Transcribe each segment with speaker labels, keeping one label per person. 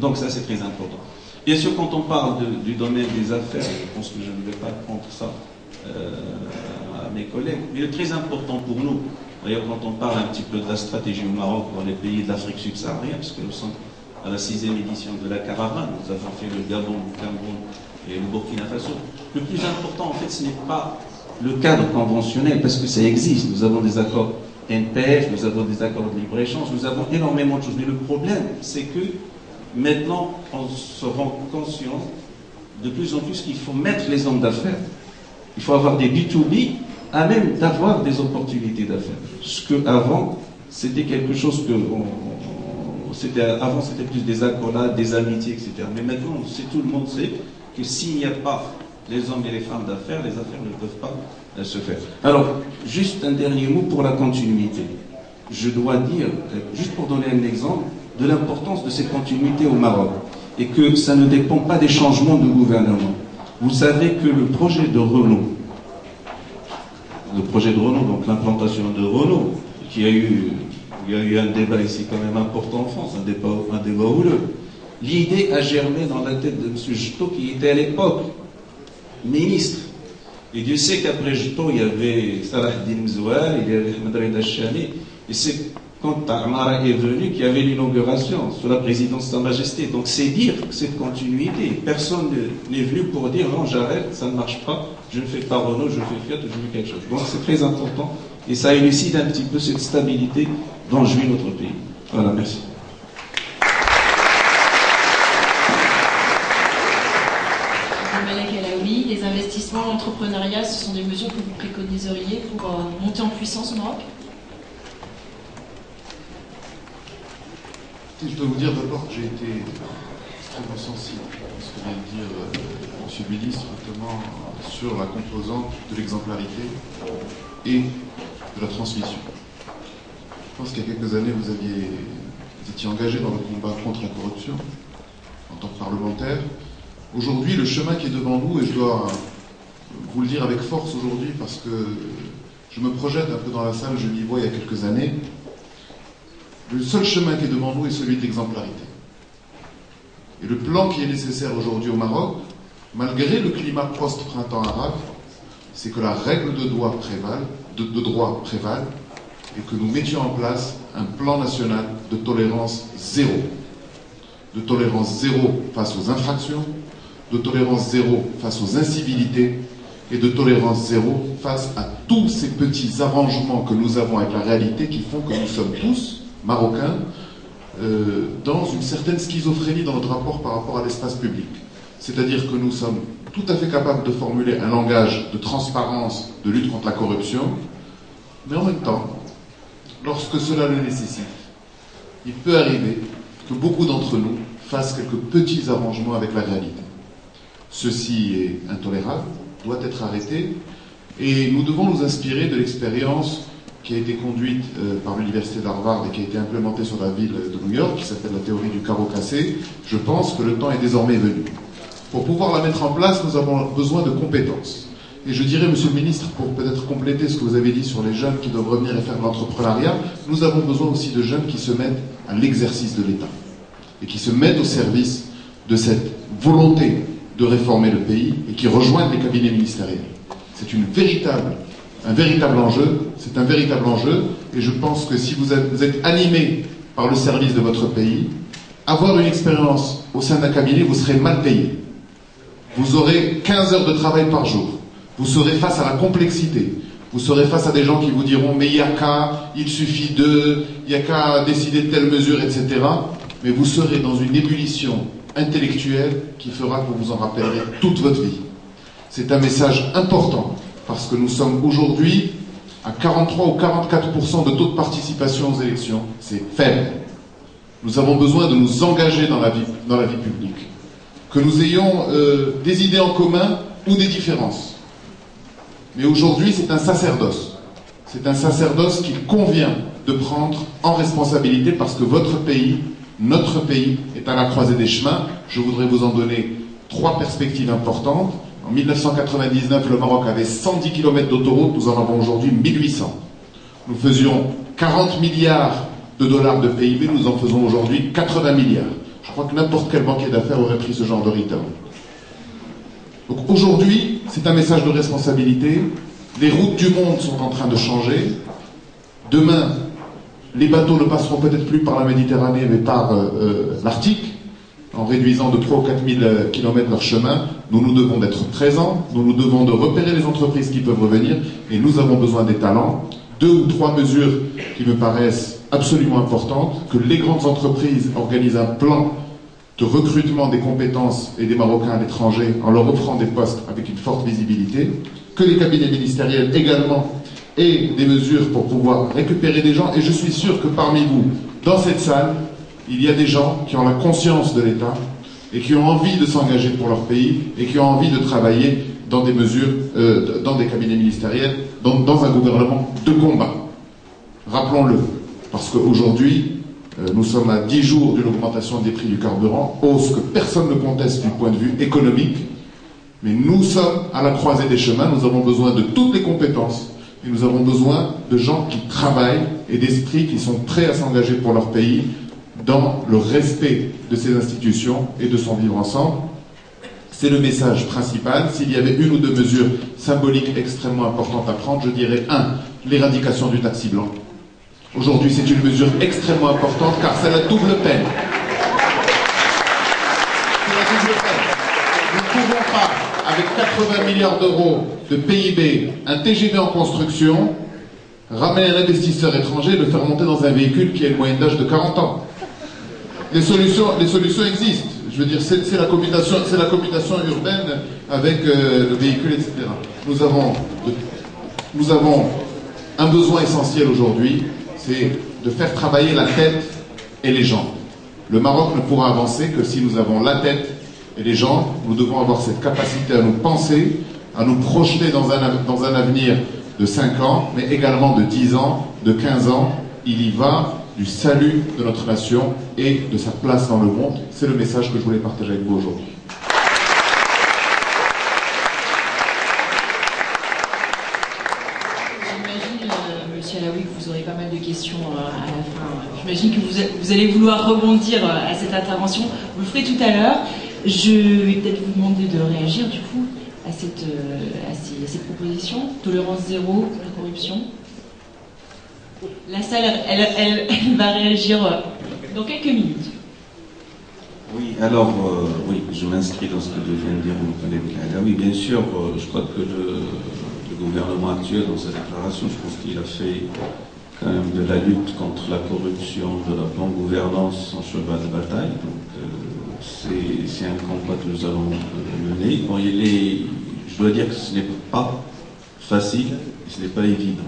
Speaker 1: Donc ça, c'est très important. Bien sûr, quand on parle du domaine des affaires, je pense que je ne vais pas prendre ça à mes collègues, mais le très important pour nous, d'ailleurs, quand on parle un petit peu de la stratégie au Maroc pour les pays de l'Afrique subsaharienne, parce que nous sommes à la 6e édition de la caravane, nous avons fait le Gabon, le Cameroun et le Burkina Faso. Le plus important, en fait, ce n'est pas le cadre conventionnel, parce que ça existe. Nous avons des accords NPF, nous avons des accords de libre-échange, nous avons énormément de choses. Mais le problème, c'est que maintenant, on se rend conscient de plus en plus qu'il faut mettre les hommes d'affaires. Il faut avoir des B2B à même d'avoir des opportunités d'affaires. Ce qu'avant, c'était quelque chose que... avant, c'était plus des accolades, des amitiés, etc. Mais maintenant, tout le monde sait que s'il n'y a pas les hommes et les femmes d'affaires, les affaires ne peuvent pas se faire. Alors, juste un dernier mot pour la continuité. Je dois dire, juste pour donner un exemple, de l'importance de cette continuité au Maroc, et que ça ne dépend pas des changements de gouvernement. Vous savez que le projet de Renault, donc l'implantation de Renault, il y a eu un débat ici quand même important en France, un débat houleux. L'idée a germé dans la tête de M. Jeto, qui était à l'époque ministre. Et Dieu sait qu'après Jeto, il y avait Salah Din Mzoual, il y avait Ahmed Reda Chani, et c'est quand Amara est venu qu'il y avait l'inauguration sous la présidence de Sa Majesté. Donc c'est dire que cette continuité, personne n'est venu pour dire non, j'arrête, ça ne marche pas, je ne fais pas Renault, je fais Fiat, je fais quelque chose. Donc c'est très important et ça élucide un petit peu cette stabilité dont jouit notre pays. Voilà, merci.
Speaker 2: Les investissements, l'entrepreneuriat, ce sont des mesures que vous préconiseriez pour monter en puissance au Maroc?
Speaker 3: Je dois vous dire d'abord que j'ai été extrêmement sensible à ce que vient de dire M. le ministre, notamment sur la composante de l'exemplarité et de la transmission. Je pense qu'il y a quelques années, vous étiez engagé dans le combat contre la corruption en tant que parlementaire. Aujourd'hui, le chemin qui est devant nous, et je dois vous le dire avec force aujourd'hui parce que je me projette un peu dans la salle, je m'y vois il y a quelques années, le seul chemin qui est devant nous est celui de l'exemplarité. Et le plan qui est nécessaire aujourd'hui au Maroc, malgré le climat post-printemps arabe, c'est que la règle de droit prévale et que nous mettions en place un plan national de tolérance zéro. De tolérance zéro face aux infractions, de tolérance zéro face aux incivilités et de tolérance zéro face à tous ces petits arrangements que nous avons avec la réalité qui font que nous sommes tous, Marocains, dans une certaine schizophrénie dans notre rapport par rapport à l'espace public. C'est-à-dire que nous sommes tout à fait capables de formuler un langage de transparence, de lutte contre la corruption, mais en même temps, lorsque cela le nécessite, il peut arriver que beaucoup d'entre nous fassent quelques petits arrangements avec la réalité. Ceci est intolérable, doit être arrêté, et nous devons nous inspirer de l'expérience qui a été conduite par l'université d'Harvard et qui a été implémentée sur la ville de New York, qui s'appelle la théorie du carreau cassé. Je pense que le temps est désormais venu. Pour pouvoir la mettre en place, nous avons besoin de compétences. Et je dirais, Monsieur le Ministre, pour peut-être compléter ce que vous avez dit sur les jeunes qui doivent revenir et faire de l'entrepreneuriat, nous avons besoin aussi de jeunes qui se mettent à l'exercice de l'État et qui se mettent au service de cette volonté de réformer le pays et qui rejoignent les cabinets ministériels. C'est un véritable enjeu, c'est un véritable enjeu, et je pense que si vous êtes animé par le service de votre pays, avoir une expérience au sein d'un cabinet, vous serez mal payé. Vous aurez 15 heures de travail par jour. Vous serez face à la complexité. Vous serez face à des gens qui vous diront « mais il n'y a qu'à, il suffit de, il n'y a qu'à décider de telle mesure, etc. » Mais vous serez dans une ébullition intellectuelle qui fera que vous vous en rappellerez toute votre vie. C'est un message important parce que nous sommes aujourd'hui à 43 ou 44% de taux de participation aux élections. C'est faible. Nous avons besoin de nous engager dans la vie publique. Que nous ayons des idées en commun ou des différences. Mais aujourd'hui, c'est un sacerdoce. C'est un sacerdoce qu'il convient de prendre en responsabilité parce que votre pays, notre pays, est à la croisée des chemins. Je voudrais vous en donner 3 perspectives importantes. En 1999, le Maroc avait 110 km d'autoroute, nous en avons aujourd'hui 1800. Nous faisions 40 milliards de dollars de PIB, nous en faisons aujourd'hui 80 milliards. Je crois que n'importe quel banquier d'affaires aurait pris ce genre de return. Donc aujourd'hui, c'est un message de responsabilité. Les routes du monde sont en train de changer. Demain, les bateaux ne passeront peut-être plus par la Méditerranée, mais par l'Arctique, en réduisant de 3 ou 4 000 km leur chemin. Nous devons d'être présents, nous devons de repérer les entreprises qui peuvent revenir, et nous avons besoin des talents. 2 ou 3 mesures qui me paraissent absolument importantes, que les grandes entreprises organisent un plan de recrutement des compétences et des Marocains à l'étranger en leur offrant des postes avec une forte visibilité, que les cabinets ministériels également aient des mesures pour pouvoir récupérer des gens, et je suis sûr que parmi vous, dans cette salle, il y a des gens qui ont la conscience de l'État et qui ont envie de s'engager pour leur pays et qui ont envie de travailler dans des mesures, dans des cabinets ministériels, dans un gouvernement de combat. Rappelons-le, parce qu'aujourd'hui, nous sommes à 10 jours d'une augmentation des prix du carburant, hausse que personne ne conteste du point de vue économique, mais nous sommes à la croisée des chemins, nous avons besoin de toutes les compétences, et nous avons besoin de gens qui travaillent et d'esprits qui sont prêts à s'engager pour leur pays dans le respect de ces institutions et de son vivre ensemble. C'est le message principal. S'il y avait 1 ou 2 mesures symboliques extrêmement importantes à prendre, je dirais 1, l'éradication du taxi blanc. Aujourd'hui, c'est une mesure extrêmement importante car c'est la double peine. C'est la double peine. Nous ne pouvons pas, avec 80 milliards d'euros de PIB, un TGV en construction, ramener un investisseur étranger et le faire monter dans un véhicule qui a une moyenne d'âge de 40 ans. Les solutions existent. Je veux dire, c'est la commutation urbaine avec le véhicule, etc. Nous avons un besoin essentiel aujourd'hui, c'est de faire travailler la tête et les gens. Le Maroc ne pourra avancer que si nous avons la tête et les gens. Nous devons avoir cette capacité à nous penser, à nous projeter dans un avenir de 5 ans, mais également de 10 ans, de 15 ans. Il y va du salut de notre nation et de sa place dans le monde. C'est le message que je voulais partager avec vous aujourd'hui.
Speaker 2: J'imagine, Monsieur Alaoui, que vous aurez pas mal de questions à la fin. J'imagine que vous allez vouloir rebondir à cette intervention. Vous le ferez tout à l'heure. Je vais peut-être vous demander de réagir du coup à ces propositions. Tolérance zéro, la corruption. La salle, elle va réagir dans quelques minutes.
Speaker 1: Oui, alors, oui, je m'inscris dans ce que vient de dire mon collègue. Oui, bien sûr, je crois que le gouvernement actuel, dans sa déclaration, je pense qu'il a fait quand même de la lutte contre la corruption, de la bonne gouvernance son cheval de bataille. Donc, c'est un combat que nous allons mener. Bon, je dois dire que ce n'est pas facile et ce n'est pas évident.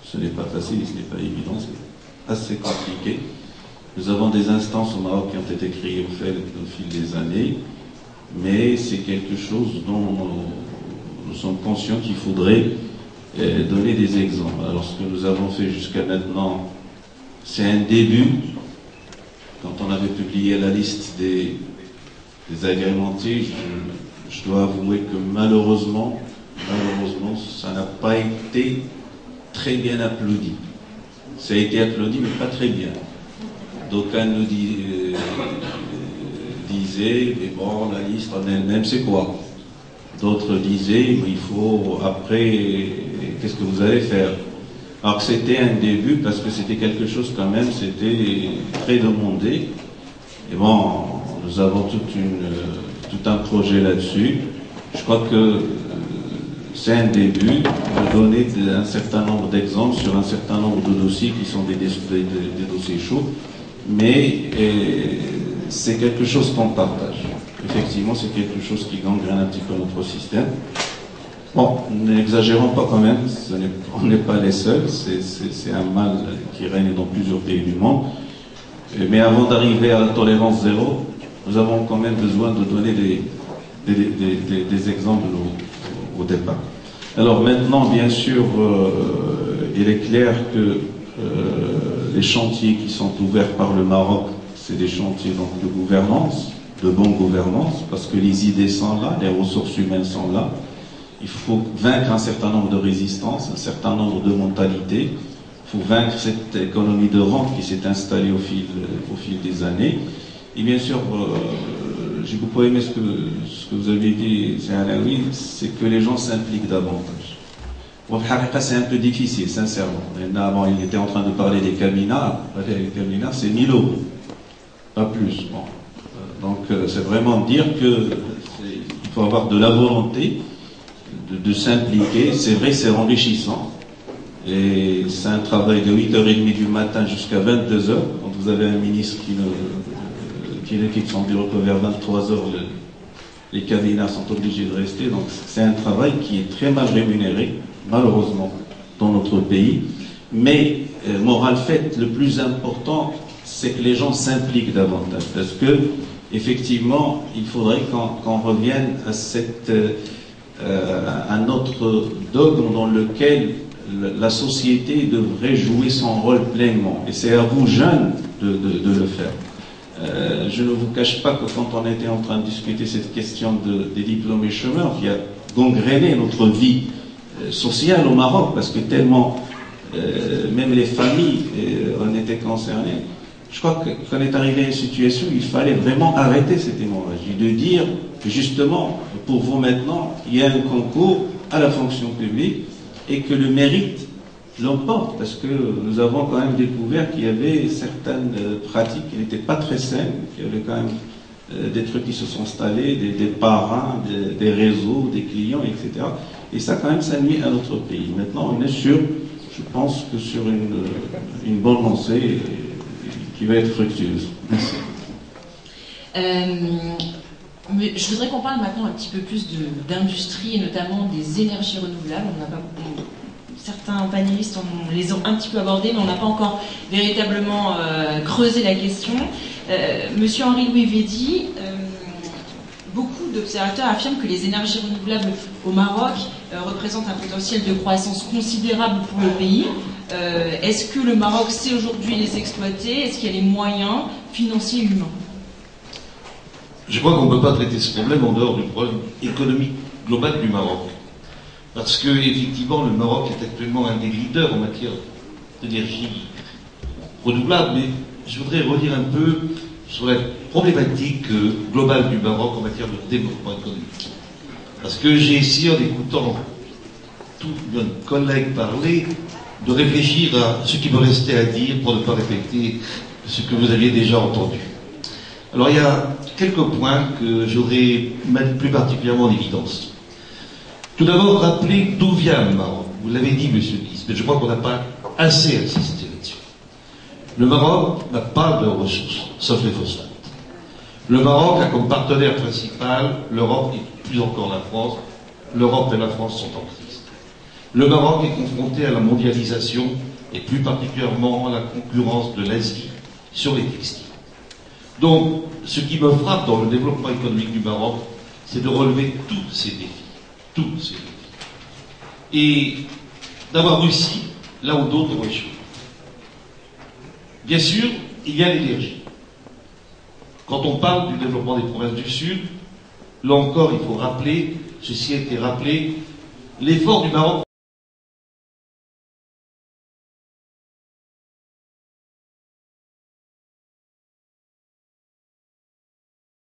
Speaker 1: Ce n'est pas facile et ce n'est pas évident, c'est assez compliqué. Nous avons des instances au Maroc qui ont été créées au fil des années, mais c'est quelque chose dont nous sommes conscients qu'il faudrait donner des exemples. Alors ce que nous avons fait jusqu'à maintenant, c'est un début. Quand on avait publié la liste des agrémentés, je dois avouer que malheureusement, ça n'a pas été très bien applaudi. Ça a été applaudi, mais pas très bien. D'aucuns nous disaient, mais bon, la liste en elle-même, c'est quoi? D'autres disaient, mais il faut, après, qu'est-ce que vous allez faire? Alors que c'était un début, parce que c'était quelque chose quand même, c'était très demandé. Et bon, nous avons tout un projet là-dessus. Je crois que c'est un début de donner un certain nombre d'exemples sur un certain nombre de dossiers qui sont des dossiers chauds, mais c'est quelque chose qu'on partage. Effectivement, c'est quelque chose qui gangrène un petit peu notre système. Bon, n'exagérons pas quand même, on n'est pas les seuls, c'est un mal qui règne dans plusieurs pays du monde. Mais avant d'arriver à la tolérance zéro, nous avons quand même besoin de donner des exemples au départ. Alors maintenant, bien sûr, il est clair que les chantiers qui sont ouverts par le Maroc, c'est des chantiers donc, de gouvernance, de bonne gouvernance, parce que les idées sont là, les ressources humaines sont là. Il faut vaincre un certain nombre de résistances, un certain nombre de mentalités. Il faut vaincre cette économie de rente qui s'est installée au fil des années. Et bien sûr, j'ai beaucoup aimé ce que vous avez dit, c'est que les gens s'impliquent davantage. C'est un peu difficile, sincèrement. Avant, il était en train de parler des cabinats. Les cabinats, c'est 1000 euros, pas plus. Bon. Donc, c'est vraiment dire qu'il faut avoir de la volonté de s'impliquer. C'est vrai, c'est enrichissant. Et c'est un travail de 8h30 du matin jusqu'à 22h. Quand vous avez un ministre qui quitte son bureau que vers 23h, les cabinets sont obligés de rester. Donc c'est un travail qui est très mal rémunéré, malheureusement, dans notre pays. Mais, moral fait, le plus important, c'est que les gens s'impliquent davantage. Parce que, effectivement, il faudrait qu'on revienne à notre dogme dans lequel la société devrait jouer son rôle pleinement. Et c'est à vous, jeunes, de le faire. Je ne vous cache pas que quand on était en train de discuter cette question des diplômés chômeurs, qui a gangréné notre vie sociale au Maroc, parce que tellement, même les familles en étaient concernées, je crois qu'on est arrivé à une situation où il fallait vraiment arrêter cette hémorragie, de dire que justement, pour vous maintenant, il y a un concours à la fonction publique et que le mérite l'emporte, parce que nous avons quand même découvert qu'il y avait certaines pratiques qui n'étaient pas très saines, qu'il y avait quand même des trucs qui se sont installés, des parrains, des réseaux, des clients, etc. Et ça quand même, ça nuit à notre pays. Maintenant, on est je pense que sur une bonne lancée qui va être fructueuse. Merci.
Speaker 2: Mais je voudrais qu'on parle maintenant un petit peu plus d'industrie, et notamment des énergies renouvelables. Certains panélistes les ont un petit peu abordés, mais on n'a pas encore véritablement creusé la question. Monsieur Henri-Louis Védy, beaucoup d'observateurs affirment que les énergies renouvelables au Maroc représentent un potentiel de croissance considérable pour le pays. Est-ce que le Maroc sait aujourd'hui les exploiter? Est-ce qu'il y a les moyens financiers et humains?
Speaker 4: Je crois qu'on ne peut pas traiter ce problème en dehors du problème économique global du Maroc. Parce que, effectivement, le Maroc est actuellement un des leaders en matière d'énergie renouvelable, mais je voudrais revenir un peu sur la problématique globale du Maroc en matière de développement économique. Parce que j'ai essayé, en écoutant tous nos collègues parler, de réfléchir à ce qui me restait à dire pour ne pas répéter ce que vous aviez déjà entendu. Alors, il y a quelques points que j'aurais mis plus particulièrement en évidence. Tout d'abord, rappeler d'où vient le Maroc. Vous l'avez dit, monsieur le ministre, mais je crois qu'on n'a pas assez insisté là-dessus. Le Maroc n'a pas de ressources, sauf les phosphates. Le Maroc a comme partenaire principal l'Europe et plus encore la France. L'Europe et la France sont en crise. Le Maroc est confronté à la mondialisation et plus particulièrement à la concurrence de l'Asie sur les textiles. Donc, ce qui me frappe dans le développement économique du Maroc, c'est de relever tous ces défis. Tous ces défis. Et d'avoir réussi là où d'autres ont échoué. Bien sûr, il y a l'énergie. Quand on parle du développement des provinces du Sud, là encore, il faut rappeler, ceci a été rappelé, l'effort du Maroc